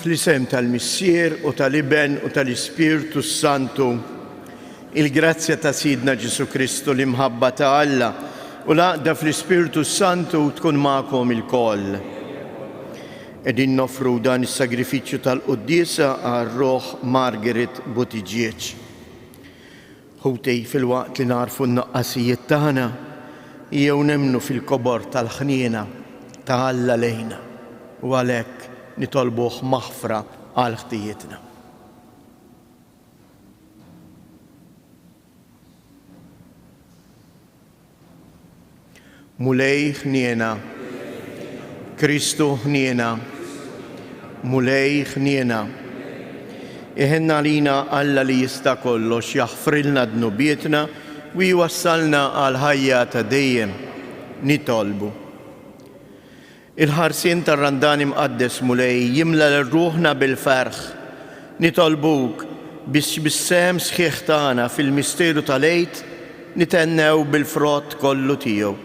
Fl-isem tal-Missier u tal-Iben u tal-Ispirtu Santu, il-grazzja ta' Sidna Ġesu Kristu l-imħabba ta' Alla u l-għaqda fl-Ispirtu Santu tkun magħkom il-koll. Qegħdin nofru dan is-sagrifiċċju tal-Qudiesa għar-Roħ Margaret Buttigieg. Ħutej fil-waqt li narfu n-naqqasijiet tagħna jew nemmnu fil-kobor tal-ħniena ta' Alla lejna u għalhekk nitolbuh maħfra għal ħtijietna. Mulej ħniena, Kristu ħniena, Mulej ħniena. Iħenna lina Alla li jista' kollox jaħfrilna dnubietna u jwassalna għal ħajja ta' dejjem nitolbu. Il-ħarsien tar-Randan imqaddes Mulej jimla l-ruħna bil-ferħ. Nitolbuk biex bis-sehem sħiħ tagħna fil-misteru tal-għid nitennew bil-frott kollu tiegħu.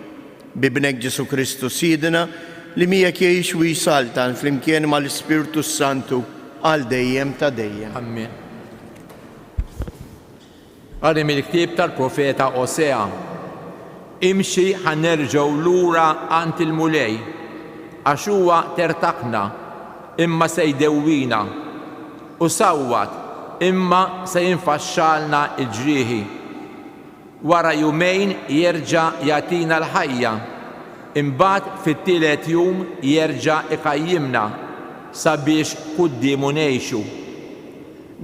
Bibnek Ġesu Kristu Sidna li miegħek jgħix u jsaltan flimkien mal-Ispirtu Santu għal dejjem ta' dejjem. Amen. Għarri mill-ktieb tal-profeta Osea. Imxi ħanerġgħu lura għand il-mulej, għax huwa tertaqna, imma se jdewwina, u sawwat, imma se jinfaxxalna l-ġrieħi. Wara jumejn jerġa' jagħtina l-ħajja, imbagħad fit-tielet jum jerġa' iqajjimna sabiex qudiemu ngħixu.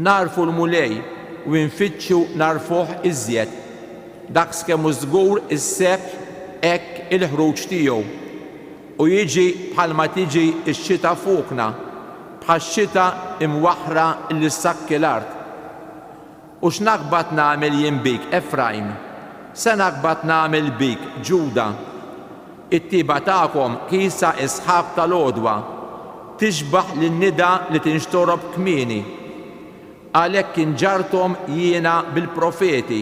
Narfu l-mulej u nfittxu narfuh iżjed. Daqskemm hu żgur is-seb hekk il-ħruġ tiegħu. U jiġi bħalma tiġi x-xita fuqna, bħax-xita imwaħħra li ssakki l-art. U x'naqbad nagħmel jien bik, Efraim? Se naqbad nagħmel bik, Ġuda? It-tiba tagħkom kisa isħab tal-għodwa, tixbaħ lin-nida li tinxtorob kmieni. Għalhekk inġartom jiena bil-profeti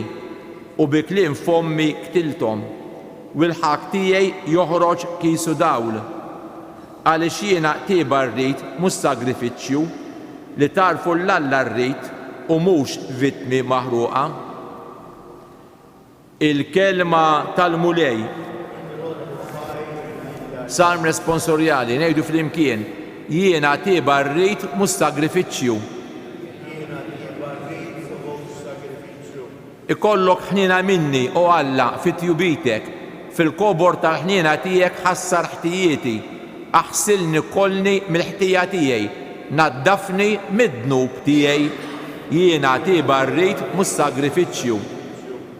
u bi kliem fommi qtilthom, u l-ħaq tiegħi joħroġ kisu dawl. Għaliex jiena tieba rrid mhux sagrifiċċju li tarfu l-Alla rrid u mhux vittmi maħruqa. Il-kelma tal-mulej. Salm responsorjali, ngħidu flimkien, jiena tieba rrid mhux sagrifiċċju. Ikollok ħniena minni, o Alla, fit-tjubitek, fil-kobor tal-ħniena tiegħek ħassar ħtijieti, aħsilni kollni mill-ħtija tiegħi, naddafni mid-dnub tiegħi, jiena tieba rrid mhux sagrifiċċju.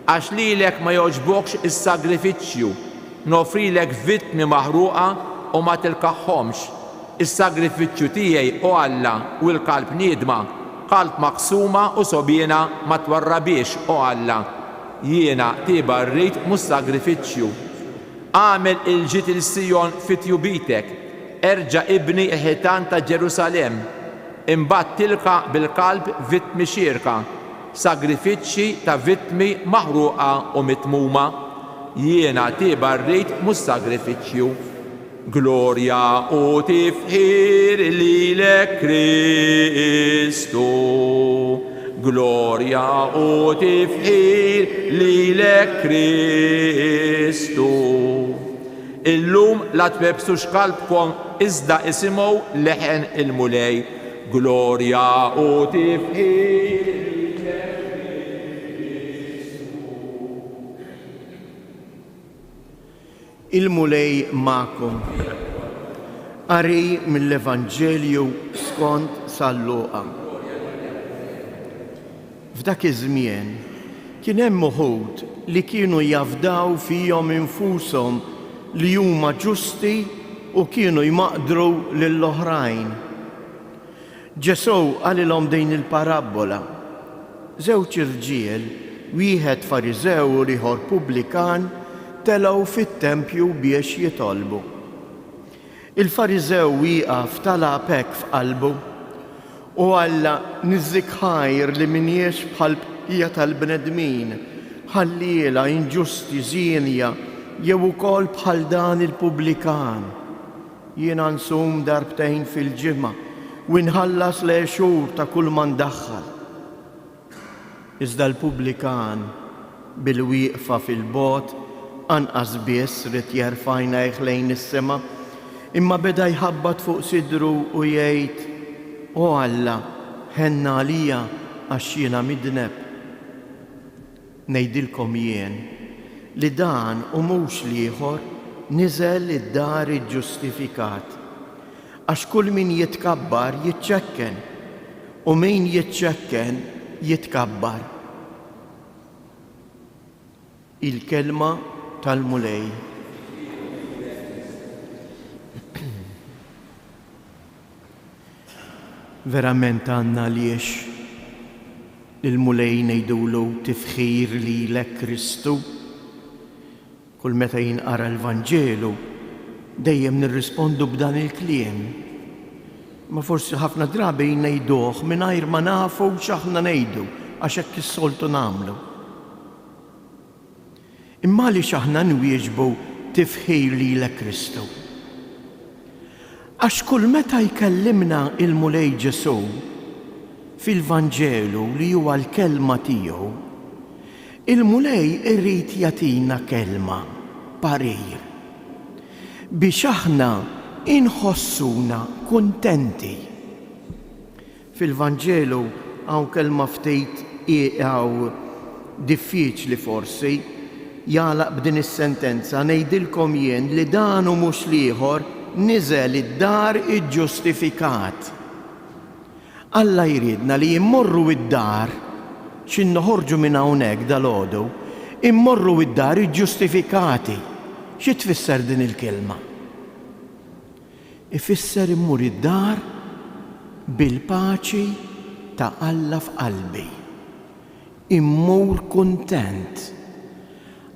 Għax lilek ma jogħġbokx is-sagrifiċċju, nofrilek vittmi maħruqa u ma tilkaħħomx. Is-sagrifiċċju tiegħi, o Alla, u l-qalb niedma, qalb maqsuma u sobiena ma twarrabiex, o Alla. Jiena tieba rrid mhux sagrifiċċju. Għamel il-ġit il-Sijon fit-tjubitek, erġa' ibni il-ħitan ta' Ġerusalem, imbagħad tilqa bil-qalb vittmi xierka, sagrifiċċji ta' vittmi maħruqa u mitmuma. Jiena tieba rrid mhux sagrifiċċju. Glorja u tifħir lilek Kristu, glorja u tifħir lilek Kristu. Illum la tbebsux qalbkom iżda isimgħu leħen il-mulej. Glorja u tifħir il-mulej ma'kom. Qari mill-Evanġelju skont San Luqa. F'dak iż-żmien kien hemm uħud li kienu jafdaw fihom infushom li huma ġusti u kienu jmaqdru lill-oħrajn. Ġesu qalilhom din il-parabola. Żewġ irġiel, wieħed Fariżew u ieħor Pubblikan, telgħu fit-tempju biex jitolbu. Il-Fariżew wieqaf talab hekk f'qalbu u Alla niżżikħajr li minniex bħal bqija tal-bnedmin, ħalliela inġusti żienja jew ukoll bħal dan il-Pubblikan. Jiena nsum darbtejn fil-ġimgħa u nħallas l-għexur ta' kull ma ndaħħal. Iżda l-Pubblikan bil-wieqfa fil-bogħod anqas biss rid jerfa' għajnejh lejn is-sema, imma beda jħabbat fuq sidru u jgħid: O Alla, ħenna għalija għax jiena midneb. Ngħidilkom jien li dan u mhux ieħor niżel id-dar iġġustifikat. Għax kull min jitkabbar jiċċekken u min jiċċekken jitkabbar. Il-kelma tal-mulej. verament għandna għaliex il-mulej ngħidulu tifħir lilek Kristu. Kull meta jinqara l-Vanġelu dejjem nirrispondu b'dan il-kliem. Ma forsi ħafna drabi ngħiduh mingħajr ma nafu x'aħna ngħidu għax hekk is-soltu nagħmlu. Imma għaliex aħna nwieġbu tifħir lilek Kristu? Għax kull meta jkellimna il-mulej Ġesu fil-Vanġelu li huwa l-kelma tiegħu, il-mulej irrid jagħtina kelma, parir, biex aħna inħossuna kuntenti. Fil-Vanġelu hawn kelma ftit hawn diffiċli forsi jagħlaq b'din is-sentenza ngħidilkom jien li dan hu mhux ieħor niżel id-dar iġġustifikat. Alla jridna li jimmorru id-dar x'in noħorġu minn hawnhekk dalgħodu, immorru id-dar iġġustifikati. Xi tfisser din il-kelma? Ifisser immur id-dar bil-paċi ta' Alla f'qalbi. Immur kuntent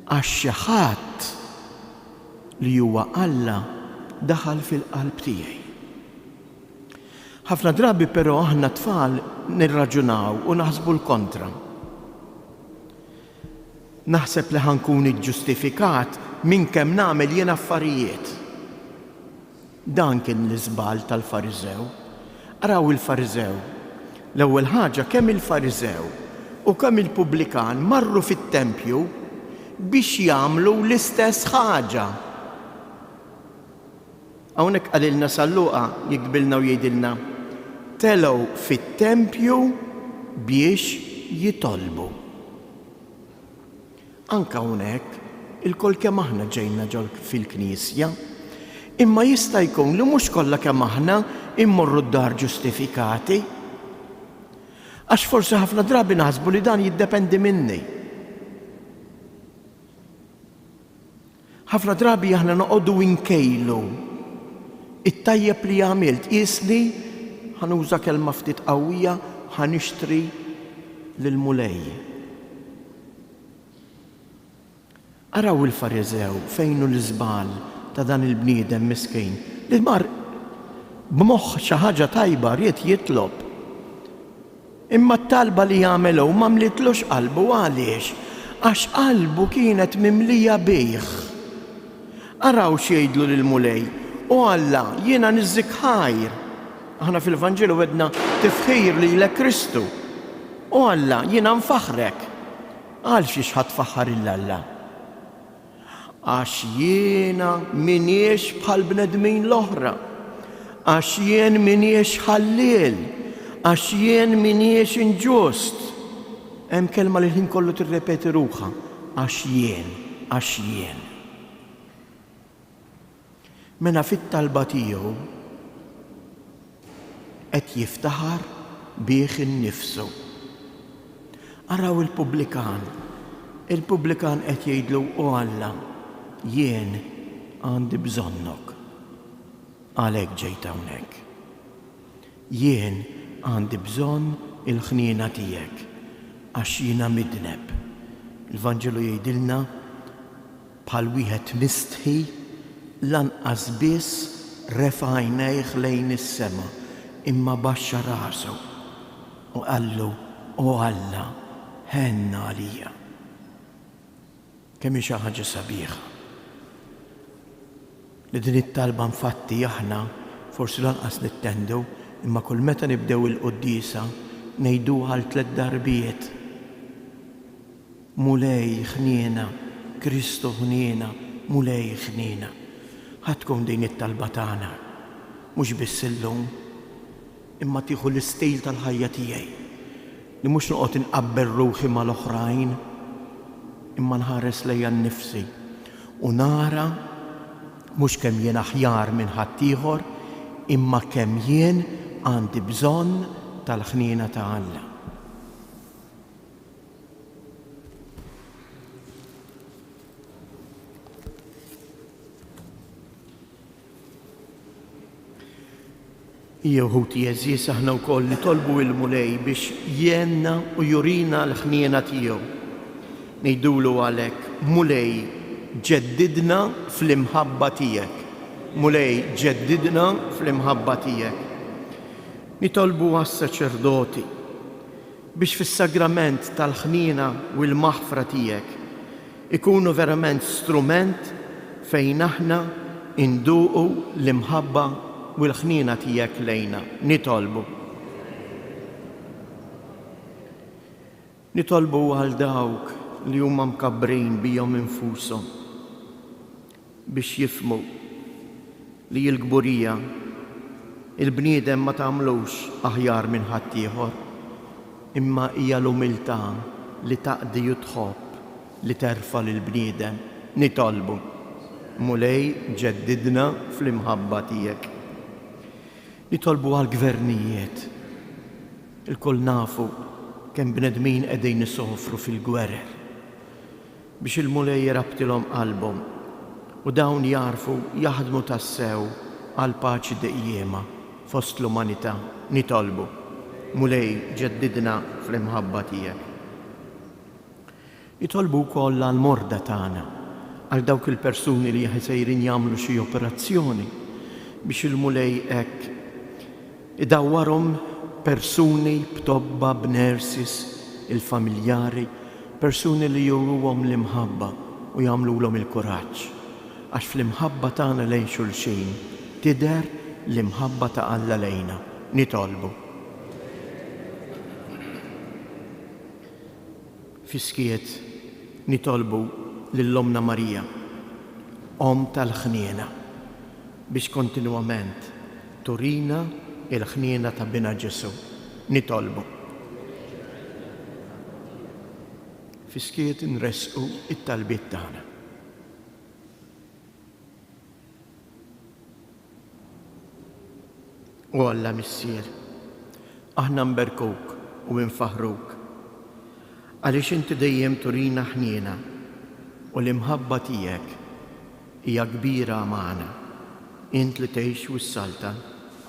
għax xi ħadd li huwa Alla daħal fil-qalb tiegħi. Ħafna drabi però aħna tfal nirraġunaw u naħsbu l-kontra. Naħseb li ħankun iġġustifikat minn kemm nagħmel jien affarijiet. Dan kien l-iżbal tal-Fariżew. Araw il-Fariżew. L-ewwel ħaġa kemm il-Fariżew u kemm il-Pubblikan marru fit-tempju biex jagħmlu l-istess ħaġa. Hawnhekk qalilna Salluqa jikbilna u jgħidilna telgħu fit-tempju biex jitolbu. Anke hawnhekk il-kol kemm aħna ġejna ġol fil-Knisja, imma jista' jkun li mhux kollha kemm aħna immorru d-dar ġustifikati. Għax forsi ħafna drabi naħsbu li dan jiddependi minni. Ħafna drabi aħna noqogħdu nkejlu it-tajjeb li għamilt qisni ħanuża kelma ftit qawwija ħanixtri lill-mulej. Araw il-Fariżew fejn hu l-iżbal ta' dan il-bniedem miskejn li mar b'moħħ xi ħaġa tajba ried jitlob. Imma t-talba li jagħmel ma mlitlux qalbu għaliex? Għax qalbu kienet mimlija bejħ. Araw x'jgħidlu lill-mulej. U Alla, jiena niżżik ħajr. Aħna fil-Vanġelu wedna tifħir lilek Kristu. U Alla, jiena nfaħrek. Għal xiex ħatfaħħar il-Alla? Għax jiena minniex bħal bnedmin l-oħra. Għax jien minniex ħallil. Għax jien minniex inġust. Hemm kelma li ħin kollu tirrepeti ruħha. Għax jien. Mena fit-talba tiegħu qed jiftaħar bih innifsu. Araw il-Pubblikan. Il-Pubblikan qed jgħidlu u Alla, jien għandi bżonnok. Għalhekk ġejt hawnhekk. Jien għandi bżonn il-ħniena tiegħek għax jiena midneb. Il-Vanġelu jgħidilna bħal wieħed mistħi lanqas biss refa' għajnejh lejn is-sema imma baxxa rasu u qallu u Alla ħenna għalija. Kemm hi xi ħaġa sabiħa. Li din it-talba infatti aħna forsi lanqas nittendu imma kull meta nibdew il-quddiesa ngħiduha għal 3 darbiet. Mulej ħniena, Kristu ħniena, mulej ħniena. Ħadkom din it-talba tagħna, mhux biss illum, imma tieħu l-istil tal-ħajja tiegħi. Li mhux noqgħod inqabbel ruħi mal-oħrajn, imma nħares lejja nnifsi u nara mhux kemm jien aħjar minn ħadd ieħor, imma kemm jien għandi bżonn tal-ħniena ta' Alla. Jeħuti jeżis aħna wkoll nitolbu il-mulej biex jenna u jurina l-ħniena tiegħu. Ngħidulu għalhekk mulej ġeddidna fl-imħabba tiegħek. Mulej ġeddidna fl-imħabba tiegħek. Nitolbu għas-saċerdoti biex fis-sagrament tal-ħniena u l-maħfra tiegħek ikunu verament strument fejn aħna induqu l-imħabba u l-ħniena tiegħek lejna. Nitolbu għal dawk li huma mkabbrin bihom infushom biex jifhmu li l-gburija il-bniedem ma tagħmlux aħjar minn ħadd ieħor, imma hija l-umiltà li taqdi u tħobb li terfa' lill-bniedem. Nitolbu mulej ġeddidna fl-imħabba tiegħek. Nitolbu għall-gvernijiet. Il-kull nafu kemm bnedmin qegħdin isofru fil-gwerer biex il-mulej jirabtilhom qalbhom u dawn jarfu jaħdmu tassew għal paċi dejjema fost l-umanità. Nitolbu mulej ġeddidna fl-imħabba tiegħek. Nitolbu wkoll għall-morda tagħna għal dawk il-persuni li sejrin jagħmlu xi operazzjoni biex il-mulej hekk idawwarhom persuni b'tobba, b'nersis, il-familjari, persuni li juruhom l-imħabba u jagħmluhom il-kuraġġ. Għax fl-imħabba tagħna lejn xulxin tidher l-imħabba ta' Alla lejna. Nitolbu. Fiskiet nitolbu lill-Omna Marija, Om tal-ħniena, biex kontinwament turina il-ħniena ta' Bina Ġesu. Nitolbu. Fiskiet nresqu it-talbiet tagħna. U Alla Missier, aħna nberkuk u nfaħruk għaliex inti dejjem turina ħniena u l-imħabba tiegħek hija kbira magħna. Int li tgħix wis-salta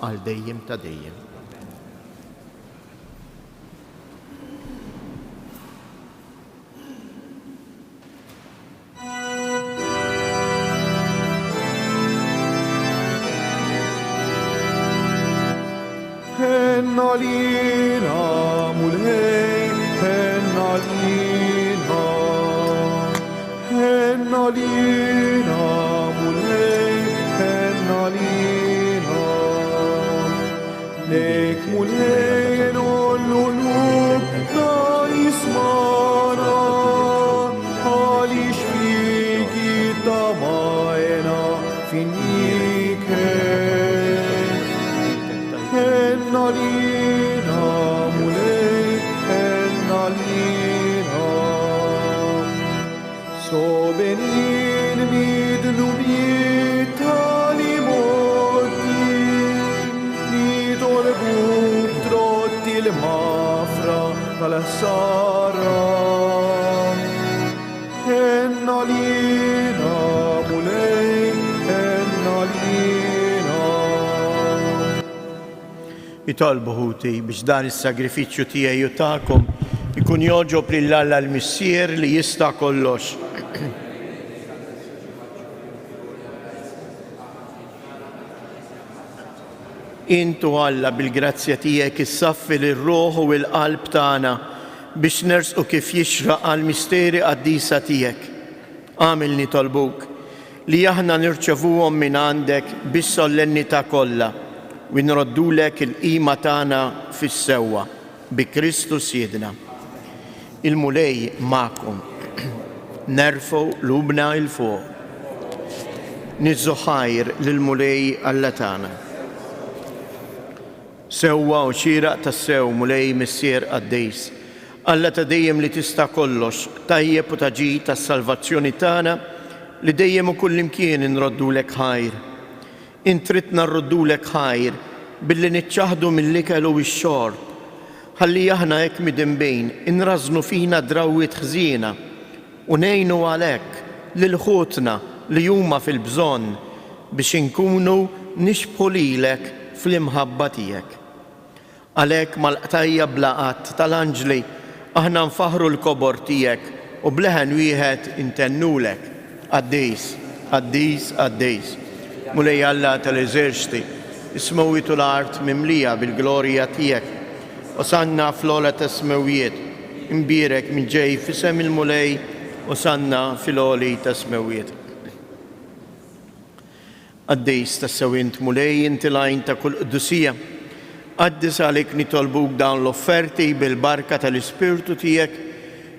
għal dejjem ta' dejjem. Henna lina mulej, henna lina, henna lina mulej, henna lina. Nek mulej nolluluk na ismana, għalix fiki tamajna finike. Henna lina mulej, henna lina. So benin midlubiet tali morti, nitolbu trotti l-mafra tal-ħsara. Henna lina mulej, henna lina. Nitolbu ħuti biex dan is-sagrifiċċju tiegħi u tagħkom ikun joġob lil Alla l-Missier li jista' kollox. Intu Alla bil-grazzja tiegħek issaffi lir-ruħ u l-qalb tagħna biex nersqu kif jixraq għall-misteri qaddisa tiegħek. Għamil nitolbuk li aħna nirċevuhom minn għandek bis-solennità kollha u nroddulek il-qima tagħna fis-sewwa bi Kristu Siedna. Il-mulej magħkom. Nerfgħu lubna il fuq. Niżżu ħajr lill-mulej Alla tagħna. Sewwa u xieraq tas-sew mulej Missier Qaddejs. Alla ta' dejjem li tista' kollox, tajjeb u taġid tas-salvazzjoni tagħna li dejjem u kullimkien inroddulek ħajr. Intritna nroddulek ħajr billi niċċaħdu mill-ikel u x-xorb, ħalli aħna hekk midinbejn inrażnu fina drawwiet ħżiena u ngħinu għalhekk lil ħutna li huma fil-bżonn biex inkunu nixbħu lilek fl-imħabba tiegħek. Għalhekk mal-qtajja blaqat tal-anġli aħna nfaħru l-kobor tiegħek u bleħen wieħed intennulek. Għaddejs, għaddejs, għaddejs. Mulej Alla tal-eżerċti, ismewwitu l-art mimlija bil-glorja tiegħek. Osanna fl-ola ta' smewiet, imbirek minn ġej fisem il-mulej, osanna fil-oli ta' smewiet. Għaddejs ta' sewint mulej inti lajn ta' kull qdusija. Għaddis għalik nitolbuk dawn l-offerti bil-barka tal-Ispirtu tiegħek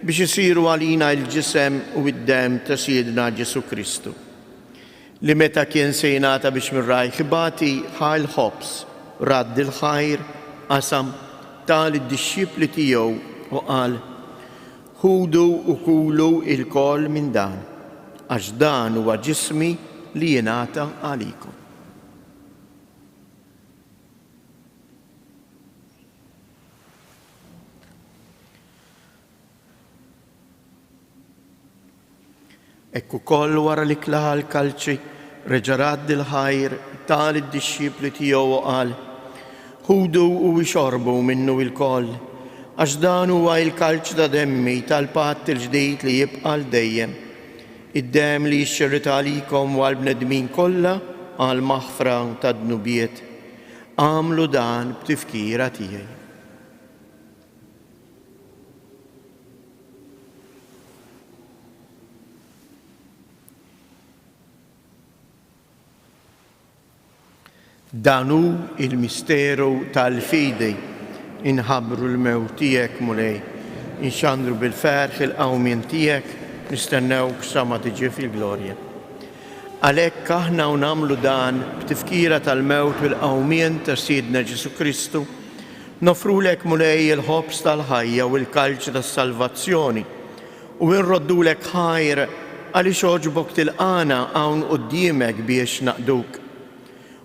biex isiru għalina il-ġisem u id-dem ta' Siedna Ġesu Kristu. Li meta kien sejnata biex mir-rajħibati ħal ħobs, radd il-ħajr, qasam tal id-disċipli tiegħu u qal: ħudu u kulu il-kol minn dan, għax dan huwa ġismi li jingħata għalikom. Ekku koll wara li klaħa l-kalċi, reġa' radd il-ħajr tal id-disċipli tiegħu u qal: ħudu u ixorbu minnu il-koll, għax dan huwa l-kalċ ta' demmi tal-patt il-ġdid li jibqa' l-dejjem. Id-dem li jixxerrit għalikom u għall-bnedmin kollha għal maħfra ta' dnubiet. Għamlu dan b'tifkira tiegħi. Danu il-misteru tal-fidej, inħabru l-mewt tiegħek mulej, inxandru bil-ferħ il-qawmien tiegħek, nistennewk sa ma tiġi fil-glorja. Għalhekk aħna nagħmlu dan b'tifkira tal-mewt u l-qawmien ta' Siedna Ġesu Kristu, nofrulek mulej il-ħobs tal-ħajja u l-kalċ tas-salvazzjoni u nroddulek ħajr għaliex oġbok tilqana hawn quddiemek biex naqduk.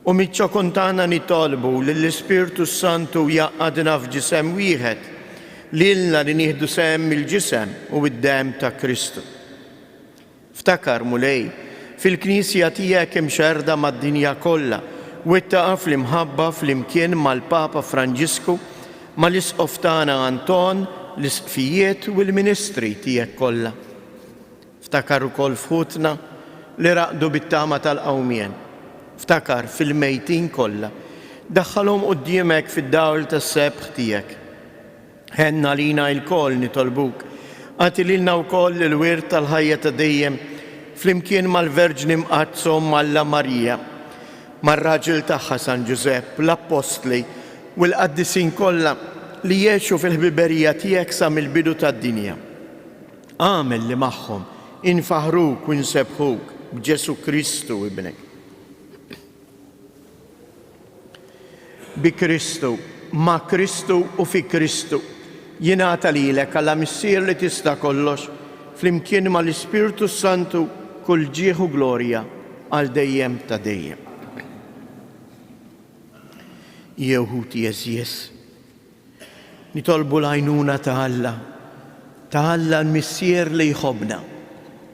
U mitċa kontana nitolbu lill-Ispirtu Santu jaqadna f'ġisem wieħed, lilna li nieħdu sem il-ġisem u id-dem ta' Kristu. Ftakar mulej, fil-Knisja tiegħek imxerda mad-dinja kollha u ittaqa' fl-imħabba fl-imkien mal-Papa Franġisku, mal-Isqof tagħna Anton, l-isqfijiet u l-ministri tiegħek kollha. Ftakar ukoll fħutna li raqdu bit-tama tal-qawmien. Ftakar fil-mejtin kollha, daħħalhom quddiemek fid-dawl tas-sebħ tiegħek. Ħenna lina l-koll nitolbuk, għati lilna wkoll il-wirt tal-ħajja ta' dejjem flimkien mal-Verġni mqazzhom Alla Marija, mar-raġel tagħha San Ġusepp, l-Apostli u l-qaddisin kollha li jgħixu fil-ħbiberija tiegħek sa mill-bidu tad-dinja. Għamel li magħhom infaħruk u nsebħuk b'Ġesu Kristu ibnek. Bi Kristu, ma' Kristu u fi Kristu, jingħata lilek għalla missier li tista' kollox, flimkien ma' l-Ispirtu Santu kull ġieħ u glorja għal dejjem ta' dejjem. Jewħuti jeżjes, nitolbu l-għajnuna ta' Alla l-missier li jħobna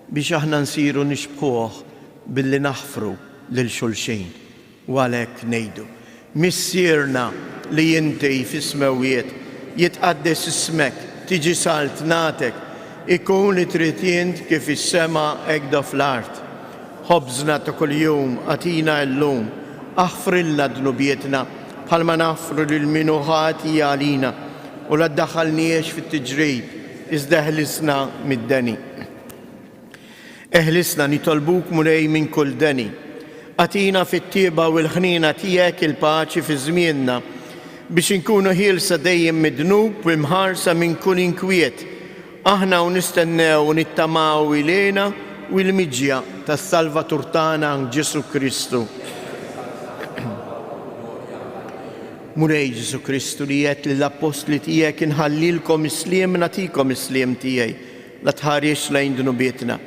biex aħna nsiru nixbħuh billi naħfru lil xulxejn u għalhekk ngħidu: missierna li inti fis-smewiet jitqaddes ismek, tiġi salt natek, ikun li trid jint kif is-sema hekk fl-art. Ħobżna ta' kuljum għatina llum, aħfrilna dnubietna bħalma naħfru lil min ħati għalina u la ddaħħalniex fit-tiġrib iżda eħlisna mid-deni. Eħlisna nitolbuk mulej minn kull deni. Għatina fit-tieba u l-ħnina tiegħek il-paċi fi żmienna biex inkunu ħielsa dejjem midnub u mħarsa minn kull inkwiet. Aħna u nistennew u nittamaw ilejna u l-miġja tas-Salvatur tagħna Ġesu Kristu. Mulej Ġesu Kristu li qed lill-Apostli tiegħek inħallilkom isliem nagħtikom isliem tiegħi, la tħares lejn dnubietna,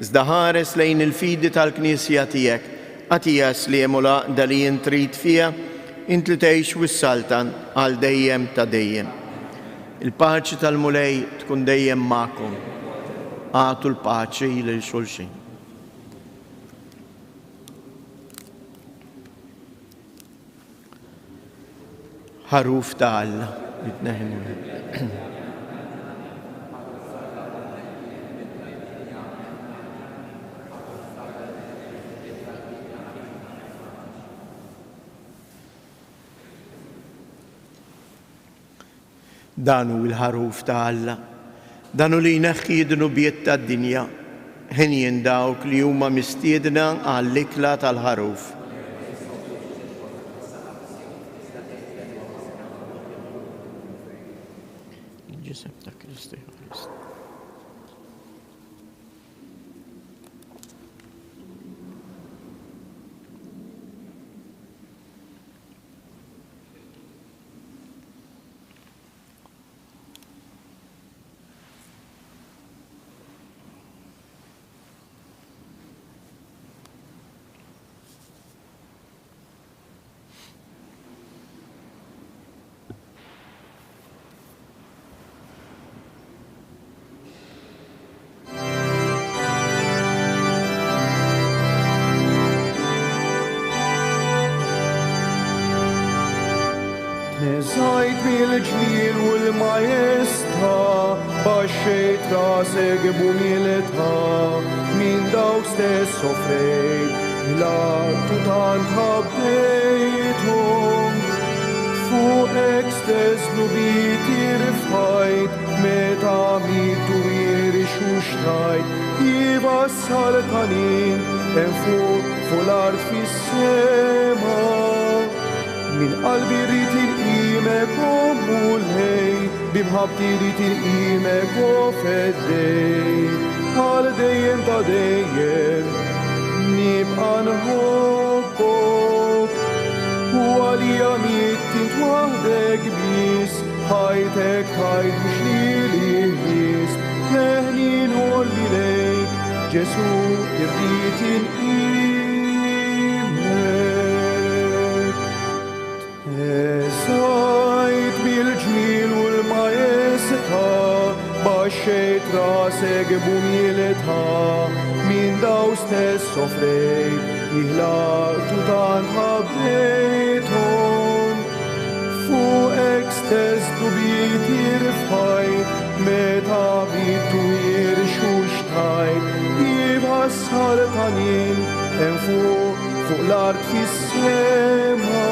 iżda ħares lejn il-fidi tal-Knisja tiegħek. Għatija sliem u laqda li jintrit fija, int li tgħix wis-saltan għal dejjem ta' dejjem. Il-paċi tal-mulej tkun dejjem magħkom. Għatu l-paċi lil xulxin. ħaruf ta' Alla. Jitneħnu. Danu il-ħaruf ta' Alla, danu li jneħħi d-nubiet ta' dinja, ħenjen dawk li huma mistiedna għall-ikla tal-ħaruf. Ġisem ta' Kristi Ħarist. Neżajt bil-ġmil u l-majesta, baxxejt rasek b'umilta, min dawk stess soffrejt, il-attu tant ħabbejthom. Fuqek stess nubit irfajt, meta mitu irxuxtajt, jivassal tanin, fuq l-art fis-sema. Min qalbi rrit il-qimek u mulħej, bimħabti rrit il-qimek u feddej, għal dejjem ta' dejjem, nibqa' nħobbok, u għalija mittint waħdek bis, ħajtek tajt mux li bis, leħni nħolli lejk, Ġesu irrit il-qimek. Eżajt bil-ġmil u l-majesta, baxxejt rasek b'umilta, min daw stess soffrejt, jihlaqtu tant ħabbejthom. Fuqek stess dubit irfajt, meta bitu irxuxtajt, jibħassar tanin, fuq l-art fis-sema.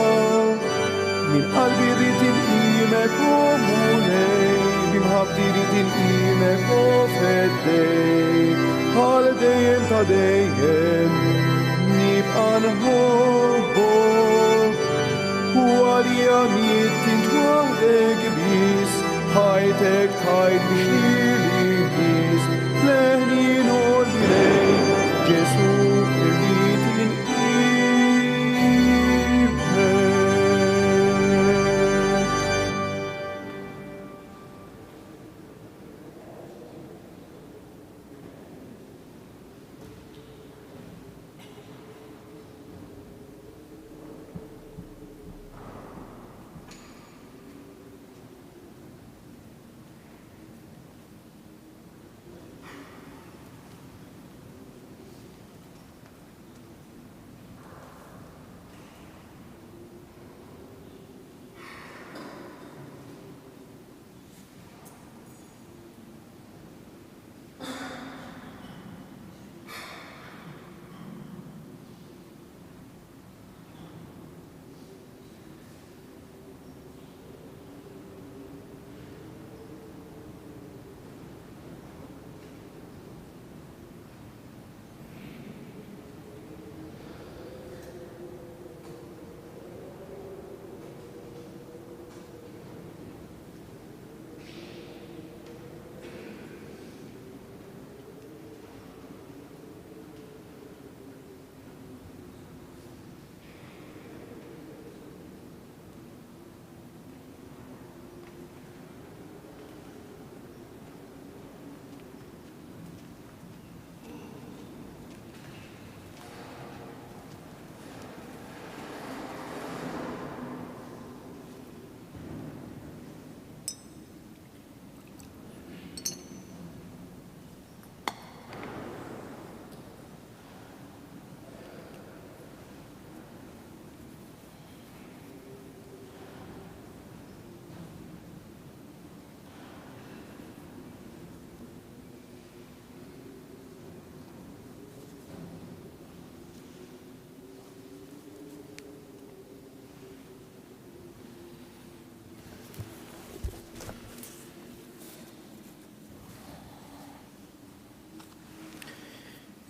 Min qalbi rrit il-qimek u mulej, bimħabti rrit il-qimek u feddej, għal dejjem ta' dejjem, nibqa' nħobbok, u għalija mittint waħdek bis, ħajtek tajt biex li bis, leħni nħolli lejk, Ġesu irrit il-qimek.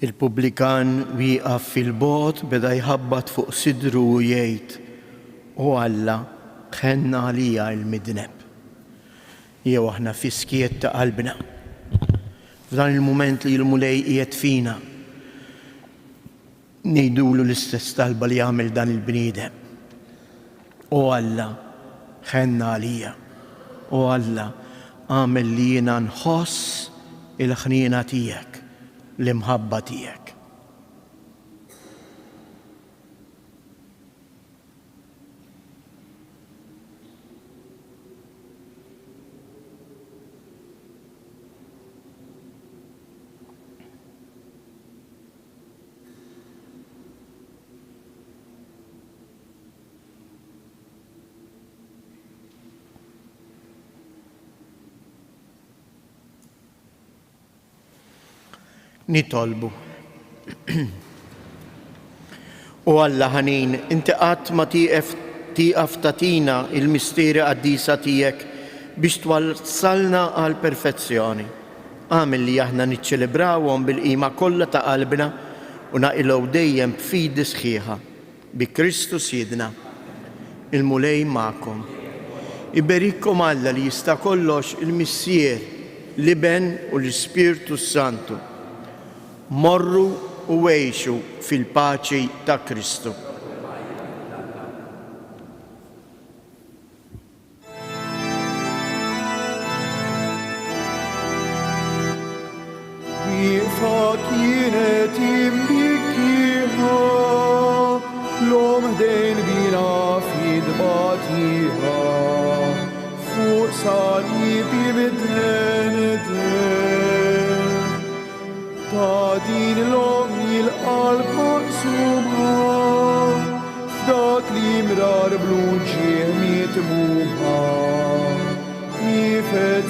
Il-pubblikan wieqaf fil-bot beda jħabbat fuq sidru u jgħid: "O Alla, ħenna għalija l-midneb." Jew aħna fiskiet ta' qalbna. F'dan il-mument li l-mulej qiegħed fina, ngħidulu l-istess talba li jagħmel dan il-bniedem. O Alla, ħenna għalija. O Alla, għamel li jiena nħoss il-ħniena tiegħek, l-imħabba tiegħek. Nitolbu. U Alla ħanin, inti qatt ma tieqaf tatina il-misteri qaddisa tiegħek biex twassalna għal perfezzjoni. Għamel li aħna niċċelebrawhom bil-qima kollha ta' qalbna u naqilgħu dejjem b'fidi sħiħa bi Kristu Sidna. Il-mulej magħkom. Iberikkom Alla li jista' kollox il-Missier, l-Iben u l-Ispirtu Santu. Morru u għejxu fil-paċi ta' Kristu. Wieqfa kienet imbikkiħa, l-om ħdejn bina fid-batiħa, fuq salibi bidren ta' din l-om il-qalb maqsuma, f'dak li mrar blu ġieħ mitmuha, nifet